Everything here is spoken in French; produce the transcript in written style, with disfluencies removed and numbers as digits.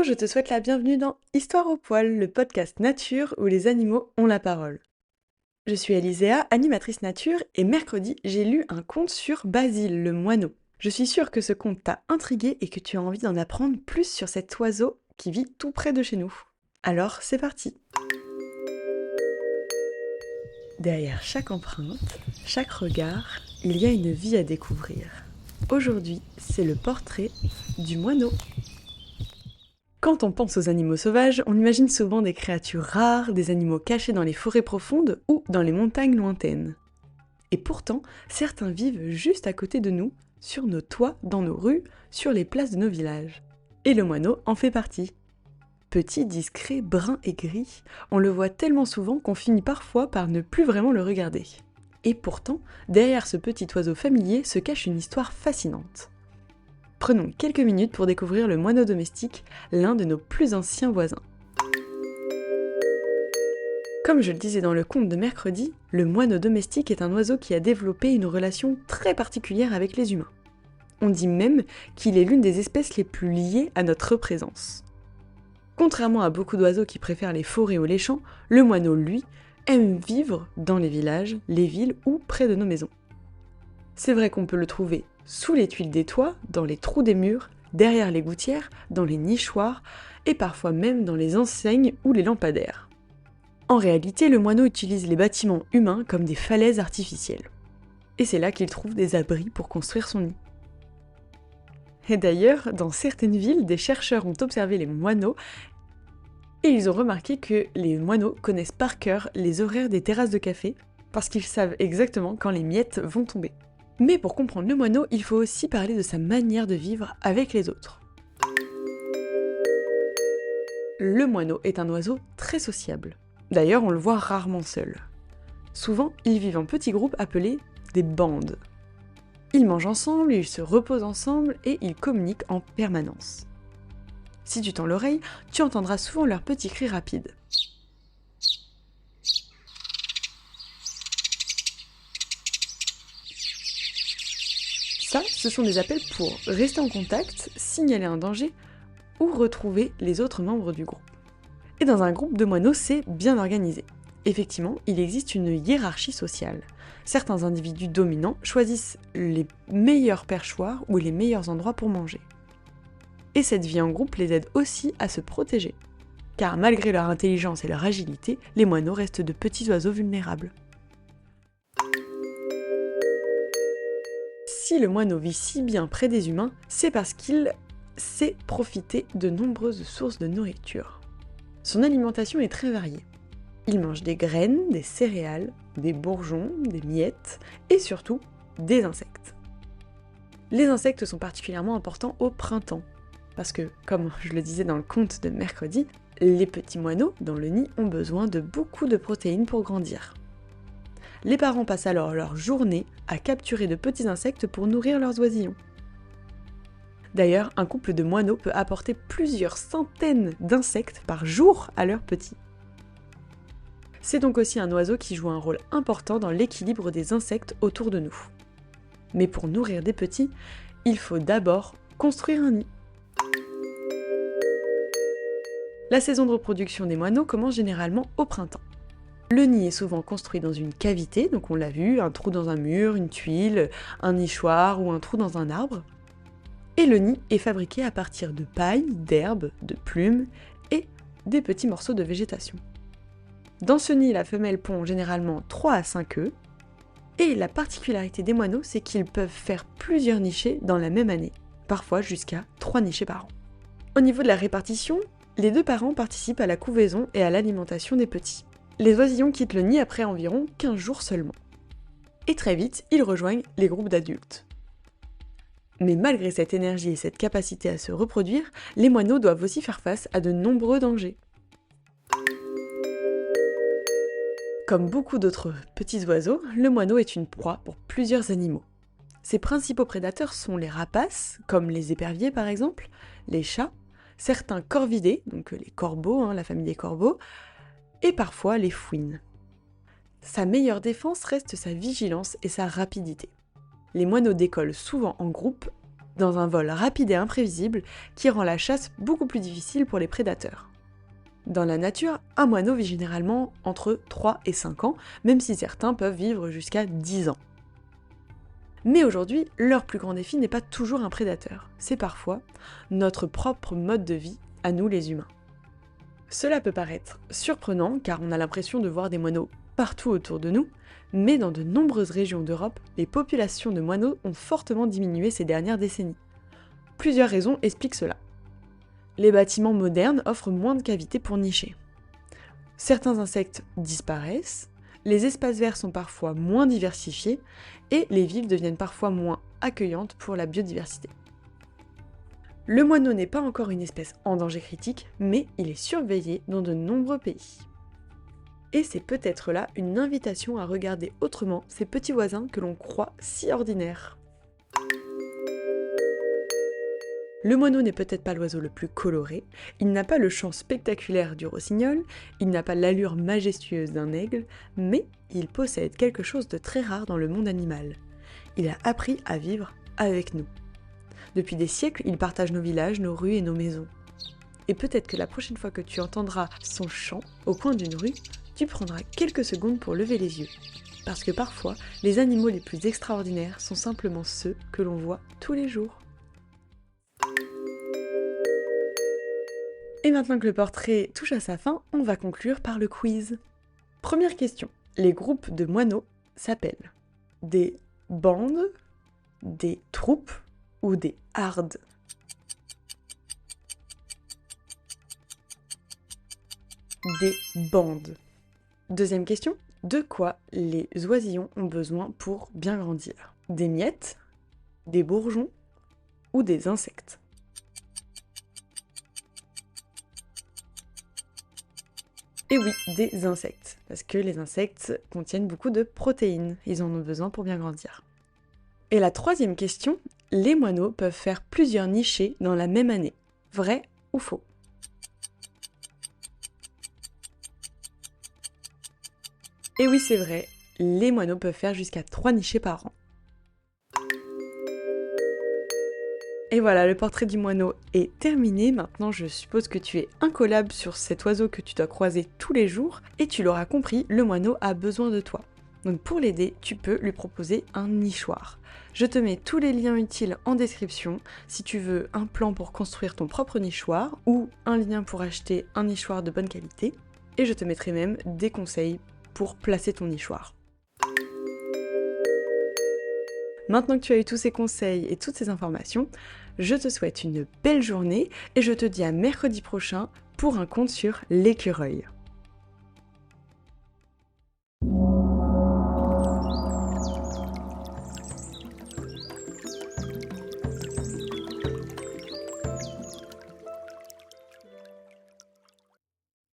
je te souhaite la bienvenue dans Histoire au poil, le podcast nature où les animaux ont la parole. Je suis Alizéa, animatrice nature, et mercredi, j'ai lu un conte sur Basile, le moineau. Je suis sûre que ce conte t'a intrigué et que tu as envie d'en apprendre plus sur cet oiseau qui vit tout près de chez nous. Alors, c'est parti! Derrière chaque empreinte, chaque regard, il y a une vie à découvrir. Aujourd'hui, c'est le portrait du moineau. Quand on pense aux animaux sauvages, on imagine souvent des créatures rares, des animaux cachés dans les forêts profondes ou dans les montagnes lointaines. Et pourtant, certains vivent juste à côté de nous, sur nos toits, dans nos rues, sur les places de nos villages. Et le moineau en fait partie. Petit, discret, brun et gris, on le voit tellement souvent qu'on finit parfois par ne plus vraiment le regarder. Et pourtant, derrière ce petit oiseau familier se cache une histoire fascinante. Prenons quelques minutes pour découvrir le moineau domestique, l'un de nos plus anciens voisins. Comme je le disais dans le conte de mercredi, le moineau domestique est un oiseau qui a développé une relation très particulière avec les humains. On dit même qu'il est l'une des espèces les plus liées à notre présence. Contrairement à beaucoup d'oiseaux qui préfèrent les forêts ou les champs, le moineau, lui, aime vivre dans les villages, les villes ou près de nos maisons. C'est vrai qu'on peut le trouver sous les tuiles des toits, dans les trous des murs, derrière les gouttières, dans les nichoirs et parfois même dans les enseignes ou les lampadaires. En réalité, le moineau utilise les bâtiments humains comme des falaises artificielles. Et c'est là qu'il trouve des abris pour construire son nid. Et d'ailleurs, dans certaines villes, des chercheurs ont observé les moineaux et ils ont remarqué que les moineaux connaissent par cœur les horaires des terrasses de café parce qu'ils savent exactement quand les miettes vont tomber. Mais pour comprendre le moineau, il faut aussi parler de sa manière de vivre avec les autres. Le moineau est un oiseau très sociable. D'ailleurs, on le voit rarement seul. Souvent, ils vivent en petits groupes appelés des bandes. Ils mangent ensemble, ils se reposent ensemble et ils communiquent en permanence. Si tu tends l'oreille, tu entendras souvent leurs petits cris rapides. Ça, ce sont des appels pour rester en contact, signaler un danger ou retrouver les autres membres du groupe. Et dans un groupe de moineaux, c'est bien organisé. Effectivement, il existe une hiérarchie sociale. Certains individus dominants choisissent les meilleurs perchoirs ou les meilleurs endroits pour manger. Et cette vie en groupe les aide aussi à se protéger. Car malgré leur intelligence et leur agilité, les moineaux restent de petits oiseaux vulnérables. Si le moineau vit si bien près des humains, c'est parce qu'il sait profiter de nombreuses sources de nourriture. Son alimentation est très variée. Il mange des graines, des céréales, des bourgeons, des miettes et surtout des insectes. Les insectes sont particulièrement importants au printemps, parce que, comme je le disais dans le conte de mercredi, les petits moineaux dans le nid ont besoin de beaucoup de protéines pour grandir. Les parents passent alors leur journée à capturer de petits insectes pour nourrir leurs oisillons. D'ailleurs, un couple de moineaux peut apporter plusieurs centaines d'insectes par jour à leurs petits. C'est donc aussi un oiseau qui joue un rôle important dans l'équilibre des insectes autour de nous. Mais pour nourrir des petits, il faut d'abord construire un nid. La saison de reproduction des moineaux commence généralement au printemps. Le nid est souvent construit dans une cavité, donc on l'a vu, un trou dans un mur, une tuile, un nichoir ou un trou dans un arbre. Et le nid est fabriqué à partir de paille, d'herbes, de plumes et des petits morceaux de végétation. Dans ce nid, la femelle pond généralement 3 à 5 œufs, et la particularité des moineaux, c'est qu'ils peuvent faire plusieurs nichés dans la même année, parfois jusqu'à 3 nichés par an. Au niveau de la répartition, les deux parents participent à la couvaison et à l'alimentation des petits. Les oisillons quittent le nid après environ 15 jours seulement. Et très vite, ils rejoignent les groupes d'adultes. Mais malgré cette énergie et cette capacité à se reproduire, les moineaux doivent aussi faire face à de nombreux dangers. Comme beaucoup d'autres petits oiseaux, le moineau est une proie pour plusieurs animaux. Ses principaux prédateurs sont les rapaces, comme les éperviers par exemple, les chats, certains corvidés, donc les corbeaux, la famille des corbeaux, et parfois les fouines. Sa meilleure défense reste sa vigilance et sa rapidité. Les moineaux décollent souvent en groupe, dans un vol rapide et imprévisible qui rend la chasse beaucoup plus difficile pour les prédateurs. Dans la nature, un moineau vit généralement entre 3 et 5 ans, même si certains peuvent vivre jusqu'à 10 ans. Mais aujourd'hui, leur plus grand défi n'est pas toujours un prédateur, c'est parfois notre propre mode de vie, à nous les humains. Cela peut paraître surprenant car on a l'impression de voir des moineaux partout autour de nous, mais dans de nombreuses régions d'Europe, les populations de moineaux ont fortement diminué ces dernières décennies. Plusieurs raisons expliquent cela. Les bâtiments modernes offrent moins de cavités pour nicher. Certains insectes disparaissent, les espaces verts sont parfois moins diversifiés, et les villes deviennent parfois moins accueillantes pour la biodiversité. Le moineau n'est pas encore une espèce en danger critique, mais il est surveillé dans de nombreux pays. Et c'est peut-être là une invitation à regarder autrement ces petits voisins que l'on croit si ordinaires. Le moineau n'est peut-être pas l'oiseau le plus coloré, il n'a pas le chant spectaculaire du rossignol, il n'a pas l'allure majestueuse d'un aigle, mais il possède quelque chose de très rare dans le monde animal. Il a appris à vivre avec nous. Depuis des siècles, il partage nos villages, nos rues et nos maisons. Et peut-être que la prochaine fois que tu entendras son chant au coin d'une rue, tu prendras quelques secondes pour lever les yeux. Parce que parfois, les animaux les plus extraordinaires sont simplement ceux que l'on voit tous les jours. Et maintenant que le portrait touche à sa fin, on va conclure par le quiz. Première question. Les groupes de moineaux s'appellent des bandes, des troupes ou des hardes? Des bandes. Deuxième question. De quoi les oisillons ont besoin pour bien grandir? Des miettes, des bourgeons ou des insectes? Et oui, des insectes, parce que les insectes contiennent beaucoup de protéines, ils en ont besoin pour bien grandir. Et la troisième question, les moineaux peuvent faire plusieurs nichés dans la même année, vrai ou faux? Et oui, c'est vrai, les moineaux peuvent faire jusqu'à 3 nichés par an. Et voilà, le portrait du moineau est terminé. Maintenant, je suppose que tu es incollable sur cet oiseau que tu dois croiser tous les jours. Et tu l'auras compris, le moineau a besoin de toi. Donc pour l'aider, tu peux lui proposer un nichoir. Je te mets tous les liens utiles en description si tu veux un plan pour construire ton propre nichoir ou un lien pour acheter un nichoir de bonne qualité. Et je te mettrai même des conseils pour placer ton nichoir. Maintenant que tu as eu tous ces conseils et toutes ces informations, je te souhaite une belle journée et je te dis à mercredi prochain pour un conte sur l'écureuil.